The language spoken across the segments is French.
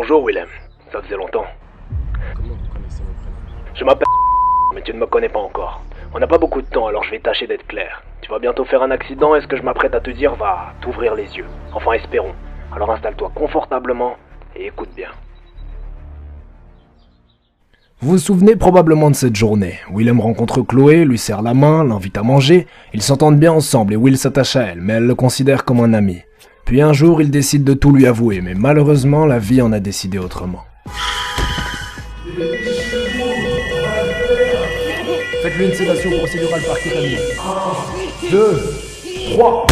Bonjour Willem, ça faisait longtemps. Comment vous connaissez mon prénom? Je m'appelle mais tu ne me connais pas encore. On n'a pas beaucoup de temps, alors je vais tâcher d'être clair. Tu vas bientôt faire un accident et ce que je m'apprête à te dire va t'ouvrir les yeux. Enfin, espérons. Alors installe-toi confortablement et écoute bien. Vous vous souvenez probablement de cette journée. Willem rencontre Chloé, lui serre la main, l'invite à manger. Ils s'entendent bien ensemble et Will s'attache à elle, mais elle le considère comme un ami. Puis un jour, il décide de tout lui avouer, mais malheureusement, la vie en a décidé autrement. Faites-lui une sédation procédurale par kétamine. 1, 2, 3.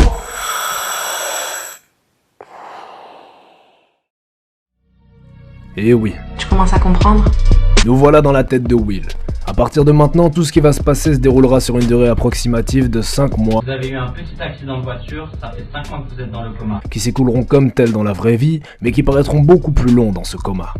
Et oui. Tu commences à comprendre? Nous voilà dans la tête de Will. À partir de maintenant, tout ce qui va se passer se déroulera sur une durée approximative de 5 mois. Vous avez eu un petit accident de voiture, ça fait 5 mois que vous êtes dans le coma. Qui s'écouleront comme tels dans la vraie vie, mais qui paraîtront beaucoup plus longs dans ce coma.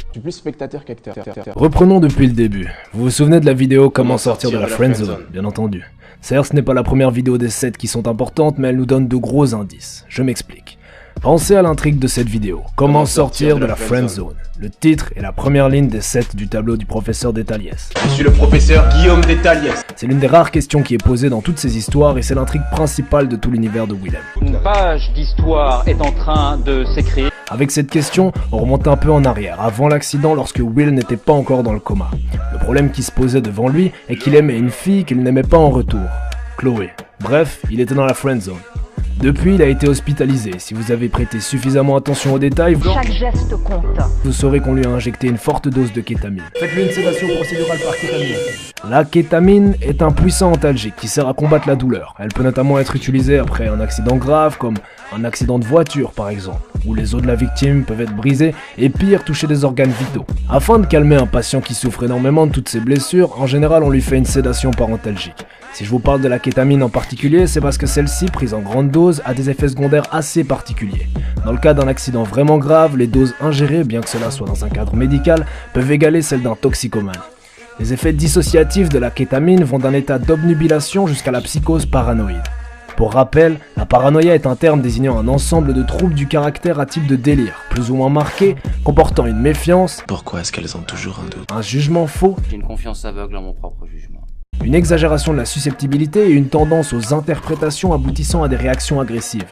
Je suis plus spectateur qu'acteur. Reprenons depuis le début. Vous vous souvenez de la vidéo Comment sortir de la friendzone, bien entendu. Certes, ce n'est pas la première vidéo des 7 qui sont importantes, mais elle nous donne de gros indices. Je m'explique. Pensez à l'intrigue de cette vidéo, Comment sortir de la friendzone. Le titre est la première ligne des 7 du tableau du professeur Détaliès. Je suis le professeur Guillaume Détaliès. C'est l'une des rares questions qui est posée dans toutes ces histoires et c'est l'intrigue principale de tout l'univers de Willem. Une page d'histoire est en train de s'écrire. Avec cette question, on remonte un peu en arrière, avant l'accident lorsque Will n'était pas encore dans le coma. Le problème qui se posait devant lui est qu'il aimait une fille qu'il n'aimait pas en retour, Chloé. Bref, il était dans la friendzone. Depuis, il a été hospitalisé. Si vous avez prêté suffisamment attention aux détails, Chaque geste compte. vous saurez qu'on lui a injecté une forte dose de kétamine. Faites-lui une sédation procédurale par kétamine. La kétamine est un puissant antalgique qui sert à combattre la douleur. Elle peut notamment être utilisée après un accident grave, comme un accident de voiture par exemple, où les os de la victime peuvent être brisés et pire, toucher des organes vitaux. Afin de calmer un patient qui souffre énormément de toutes ses blessures, en général on lui fait une sédation par antalgique. Si je vous parle de la kétamine en particulier, c'est parce que celle-ci, prise en grande dose, a des effets secondaires assez particuliers. Dans le cas d'un accident vraiment grave, les doses ingérées, bien que cela soit dans un cadre médical, peuvent égaler celles d'un toxicomane. Les effets dissociatifs de la kétamine vont d'un état d'obnubilation jusqu'à la psychose paranoïde. Pour rappel, la paranoïa est un terme désignant un ensemble de troubles du caractère à type de délire, plus ou moins marqué, comportant une méfiance, Pourquoi est-ce qu'elles ont toujours un doute? un jugement faux, J'ai une confiance aveugle en mon propre jugement. une exagération de la susceptibilité et une tendance aux interprétations aboutissant à des réactions agressives.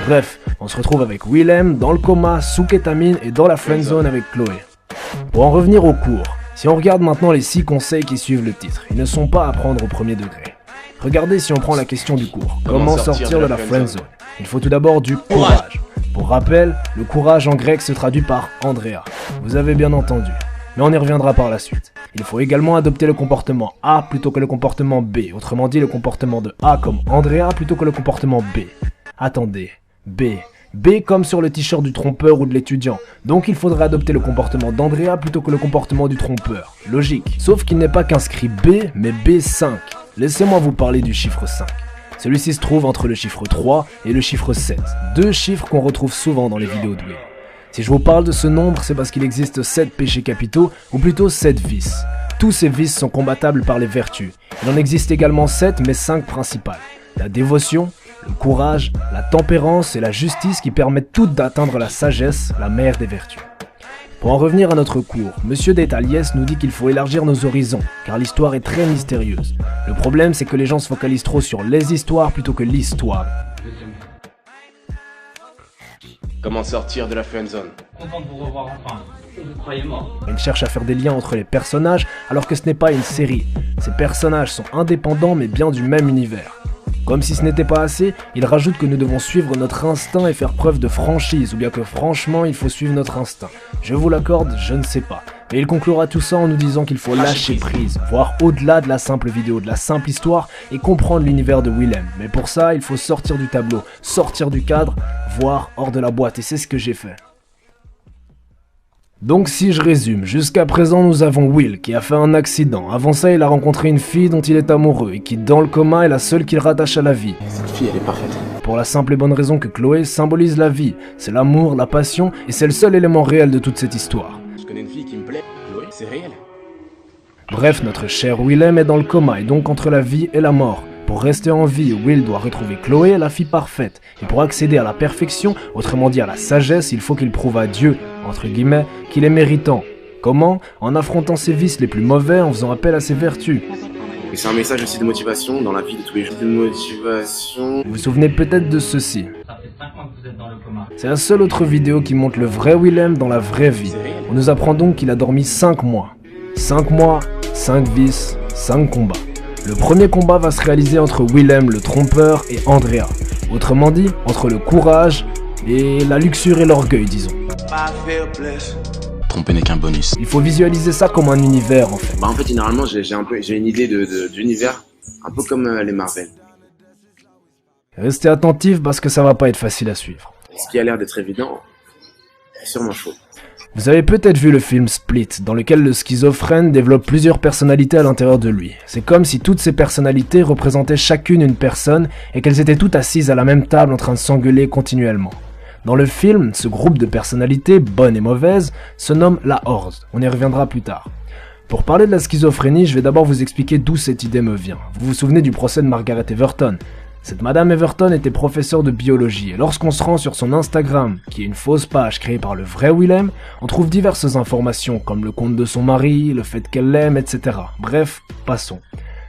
Bref, on se retrouve avec Willem dans le coma, sous kétamine et dans la friendzone avec Chloé. Pour en revenir au cours, si on regarde maintenant les 6 conseils qui suivent le titre, ils ne sont pas à prendre au premier degré. Regardez si on prend la question du cours. Comment sortir de la friendzone? Il faut tout d'abord du courage. Pour rappel, le courage en grec se traduit par Andrea. Vous avez bien entendu. Mais on y reviendra par la suite. Il faut également adopter le comportement A plutôt que le comportement B. Autrement dit, le comportement de A comme Andrea plutôt que le comportement B. Attendez, B. B comme sur le t-shirt du trompeur ou de l'étudiant. Donc il faudrait adopter le comportement d'Andrea plutôt que le comportement du trompeur. Logique. Sauf qu'il n'est pas qu'inscrit B, mais B5. Laissez-moi vous parler du chiffre 5. Celui-ci se trouve entre le chiffre 3 et le chiffre 7. 2 chiffres qu'on retrouve souvent dans les vidéos de Will. Si je vous parle de ce nombre, c'est parce qu'il existe 7 péchés capitaux, ou plutôt 7 vices. Tous ces vices sont combattables par les vertus. Il en existe également 7, mais 5 principales. La dévotion, le courage, la tempérance et la justice qui permettent toutes d'atteindre la sagesse, la mère des vertus. Pour en revenir à notre cours, Monsieur Détaliès nous dit qu'il faut élargir nos horizons, car l'histoire est très mystérieuse. Le problème, c'est que les gens se focalisent trop sur les histoires plutôt que l'histoire. Comment sortir de la friendzone? Content de vous revoir enfin. Vous croyez mort. Ils cherchent à faire des liens entre les personnages, alors que ce n'est pas une série. Ces personnages sont indépendants mais bien du même univers. Comme si ce n'était pas assez, il rajoute que nous devons suivre notre instinct et faire preuve de franchise, ou bien que franchement il faut suivre notre instinct. Je vous l'accorde, je ne sais pas. Mais il conclura tout ça en nous disant qu'il faut lâcher prise, voir au-delà de la simple vidéo, de la simple histoire, et comprendre l'univers de Willem. Mais pour ça, il faut sortir du tableau, sortir du cadre, voir hors de la boîte, et c'est ce que j'ai fait. Donc si je résume, jusqu'à présent nous avons Will qui a fait un accident. Avant ça il a rencontré une fille dont il est amoureux et qui dans le coma est la seule qu'il rattache à la vie. Cette fille, elle est parfaite. Pour la simple et bonne raison que Chloé symbolise la vie. C'est l'amour, la passion et c'est le seul élément réel de toute cette histoire. Je connais une fille qui me plaît. C'est réel. Bref, notre cher Willem est dans le coma et donc entre la vie et la mort. Pour rester en vie, Will doit retrouver Chloé, la fille parfaite. Et pour accéder à la perfection, autrement dit à la sagesse, il faut qu'il prouve à Dieu, entre guillemets, qu'il est méritant. Comment? En affrontant ses vices les plus mauvais, en faisant appel à ses vertus. Et c'est un message aussi de motivation dans la vie de tous les jours. De motivation. Vous vous souvenez peut-être de ceci. Ça fait 5 mois que vous êtes dans le coma. C'est la seule autre vidéo qui montre le vrai Willem dans la vraie vie. On nous apprend donc qu'il a dormi 5 mois. 5 mois, 5 vices, 5 combats. Le premier combat va se réaliser entre Willem le trompeur et Andrea. Autrement dit, entre le courage et la luxure et l'orgueil, disons. Tromper n'est qu'un bonus. Il faut visualiser ça comme un univers en fait. En fait, généralement, j'ai une idée d'univers, un peu comme les Marvel. Restez attentifs parce que ça va pas être facile à suivre. Ce qui a l'air d'être évident, c'est sûrement chaud. Vous avez peut-être vu le film Split, dans lequel le schizophrène développe plusieurs personnalités à l'intérieur de lui. C'est comme si toutes ces personnalités représentaient chacune une personne et qu'elles étaient toutes assises à la même table en train de s'engueuler continuellement. Dans le film, ce groupe de personnalités, bonnes et mauvaises, se nomme la Horde. On y reviendra plus tard. Pour parler de la schizophrénie, je vais d'abord vous expliquer d'où cette idée me vient. Vous vous souvenez du procès de Margaret Everton? Cette Madame Everton était professeure de biologie et lorsqu'on se rend sur son Instagram, qui est une fausse page créée par le vrai Willem, on trouve diverses informations comme le compte de son mari, le fait qu'elle l'aime, etc. Bref, passons.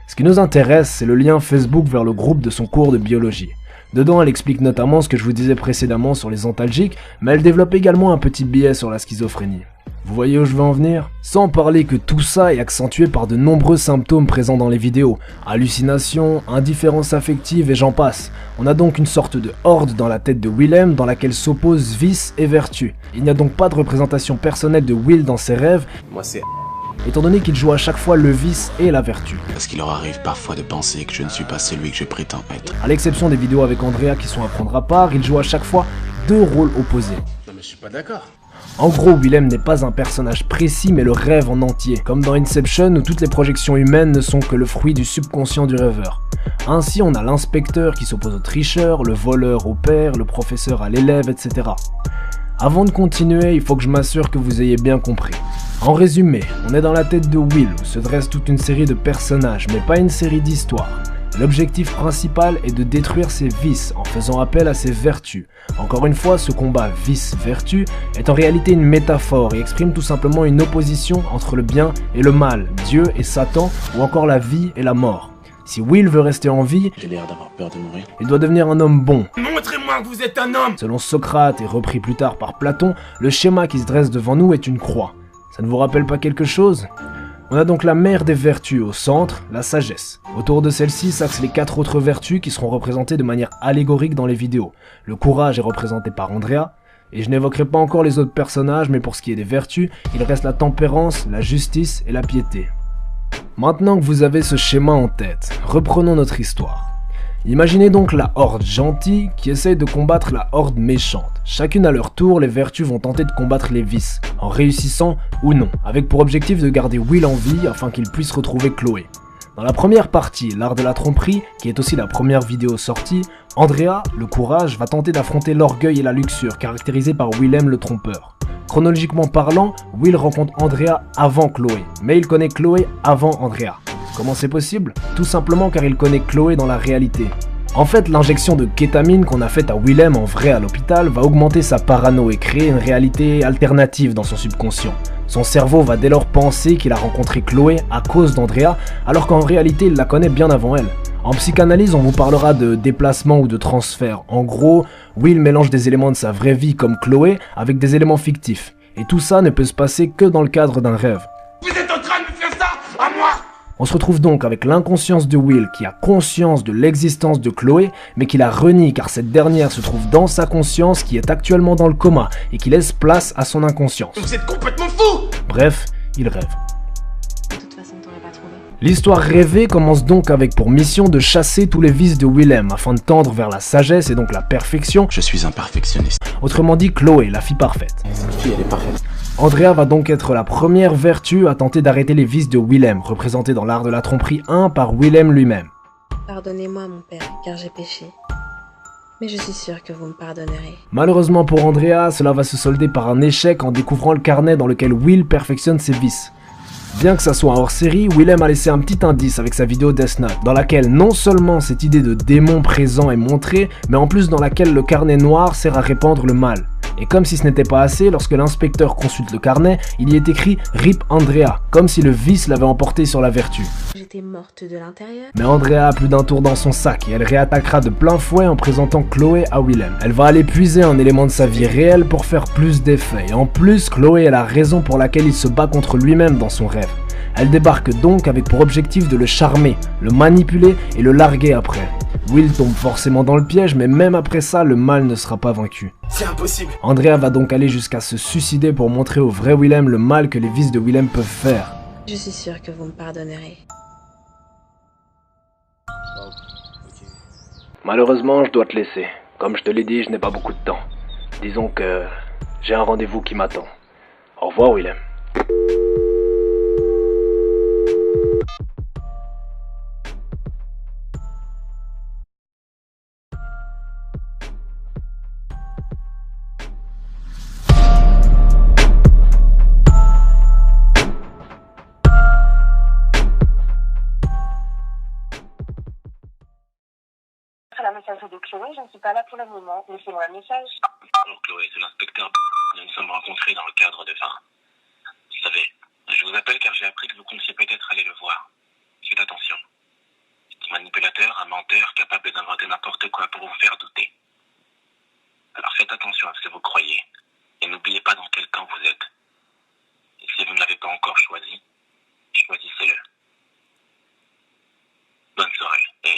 Ce qui nous intéresse, c'est le lien Facebook vers le groupe de son cours de biologie. Dedans, elle explique notamment ce que je vous disais précédemment sur les antalgiques, mais elle développe également un petit biais sur la schizophrénie. Vous voyez où je veux en venir? Sans parler que tout ça est accentué par de nombreux symptômes présents dans les vidéos. Hallucinations, indifférence affective et j'en passe. On a donc une sorte de horde dans la tête de Willem dans laquelle s'opposent vice et vertu. Il n'y a donc pas de représentation personnelle de Will dans ses rêves, Moi, c'est étant donné qu'il joue à chaque fois le vice et la vertu. parce qu'il leur arrive parfois de penser que je ne suis pas celui que je prétends être. À l'exception des vidéos avec Andrea qui sont à prendre à part, il joue à chaque fois deux rôles opposés. Non, mais je suis pas d'accord. En gros, Willem n'est pas un personnage précis mais le rêve en entier, comme dans Inception où toutes les projections humaines ne sont que le fruit du subconscient du rêveur. Ainsi, on a l'inspecteur qui s'oppose au tricheur, le voleur au père, le professeur à l'élève, etc. Avant de continuer, il faut que je m'assure que vous ayez bien compris. En résumé, on est dans la tête de Will où se dresse toute une série de personnages, mais pas une série d'histoires. L'objectif principal est de détruire ses vices en faisant appel à ses vertus. Encore une fois, ce combat vice-vertu est en réalité une métaphore et exprime tout simplement une opposition entre le bien et le mal, Dieu et Satan, ou encore la vie et la mort. Si Will veut rester en vie, J'ai l'air d'avoir peur de mourir. il doit devenir un homme bon. Montrez-moi que vous êtes un homme. Selon Socrate et repris plus tard par Platon, le schéma qui se dresse devant nous est une croix. Ça ne vous rappelle pas quelque chose ? On a donc la mère des vertus au centre, la sagesse. Autour de celle-ci s'axent les 4 autres vertus qui seront représentées de manière allégorique dans les vidéos. Le courage est représenté par Andrea, et je n'évoquerai pas encore les autres personnages, mais pour ce qui est des vertus, il reste la tempérance, la justice et la piété. Maintenant que vous avez ce schéma en tête, reprenons notre histoire. Imaginez donc la horde gentille qui essaye de combattre la horde méchante. Chacune à leur tour, les vertus vont tenter de combattre les vices, en réussissant ou non, avec pour objectif de garder Will en vie afin qu'il puisse retrouver Chloé. Dans la première partie, l'art de la tromperie, qui est aussi la première vidéo sortie, Andrea, le courage, va tenter d'affronter l'orgueil et la luxure, caractérisés par Willem le trompeur. Chronologiquement parlant, Will rencontre Andrea avant Chloé, mais il connaît Chloé avant Andrea. Comment c'est possible? Tout simplement car il connaît Chloé dans la réalité. En fait, l'injection de kétamine qu'on a faite à Willem en vrai à l'hôpital va augmenter sa parano et créer une réalité alternative dans son subconscient. Son cerveau va dès lors penser qu'il a rencontré Chloé à cause d'Andrea, alors qu'en réalité il la connaît bien avant elle. En psychanalyse, on vous parlera de déplacement ou de transfert. En gros, Will mélange des éléments de sa vraie vie comme Chloé avec des éléments fictifs. Et tout ça ne peut se passer que dans le cadre d'un rêve. Vous êtes en train de me faire ça à moi? On se retrouve donc avec l'inconscience de Will qui a conscience de l'existence de Chloé, mais qui la renie car cette dernière se trouve dans sa conscience qui est actuellement dans le coma et qui laisse place à son inconscience. Vous êtes complètement fou. Bref, il rêve. De toute façon, t'aurais pas trouvé. L'histoire rêvée commence donc avec pour mission de chasser tous les vices de Willem afin de tendre vers la sagesse et donc la perfection, Je suis un perfectionniste. autrement dit Chloé, la fille parfaite. Cette fille, elle est parfaite. Andrea va donc être la première vertu à tenter d'arrêter les vices de Willem, représentée dans l'art de la tromperie 1 par Willem lui-même. Pardonnez-moi, mon père, car j'ai péché. Mais je suis sûre que vous me pardonnerez. Malheureusement pour Andrea, cela va se solder par un échec en découvrant le carnet dans lequel Will perfectionne ses vices. Bien que ça soit un hors-série, Willem a laissé un petit indice avec sa vidéo Death Note, dans laquelle non seulement cette idée de démon présent est montrée, mais en plus dans laquelle le carnet noir sert à répandre le mal. Et comme si ce n'était pas assez, lorsque l'inspecteur consulte le carnet, il y est écrit « RIP Andrea », comme si le vice l'avait emporté sur la vertu. J'étais morte de l'intérieur. Mais Andrea a plus d'un tour dans son sac et elle réattaquera de plein fouet en présentant Chloé à Willem. Elle va aller puiser un élément de sa vie réelle pour faire plus d'effet. Et en plus, Chloé est la raison pour laquelle il se bat contre lui-même dans son rêve. Elle débarque donc avec pour objectif de le charmer, le manipuler et le larguer après. Will tombe forcément dans le piège, mais même après ça, le mal ne sera pas vaincu. C'est impossible. Andrea va donc aller jusqu'à se suicider pour montrer au vrai Willem le mal que les vices de Willem peuvent faire. Je suis sûre que vous me pardonnerez. Malheureusement, je dois te laisser. Comme je te l'ai dit, je n'ai pas beaucoup de temps. Disons que j'ai un rendez-vous qui m'attend. Au revoir, Willem. La messagerie de Chloé, je ne suis pas là pour le moment. Laissez-moi un message. Bonjour Chloé, c'est l'inspecteur. Nous nous sommes rencontrés dans le cadre de vin. Vous savez, je vous appelle car j'ai appris que vous comptiez peut-être aller le voir. Faites attention. C'est un manipulateur, un menteur capable d'inventer n'importe quoi pour vous faire douter. Alors faites attention à ce que vous croyez. Et n'oubliez pas dans quel camp vous êtes. Et si vous ne l'avez pas encore choisi, choisissez-le. Bonne soirée et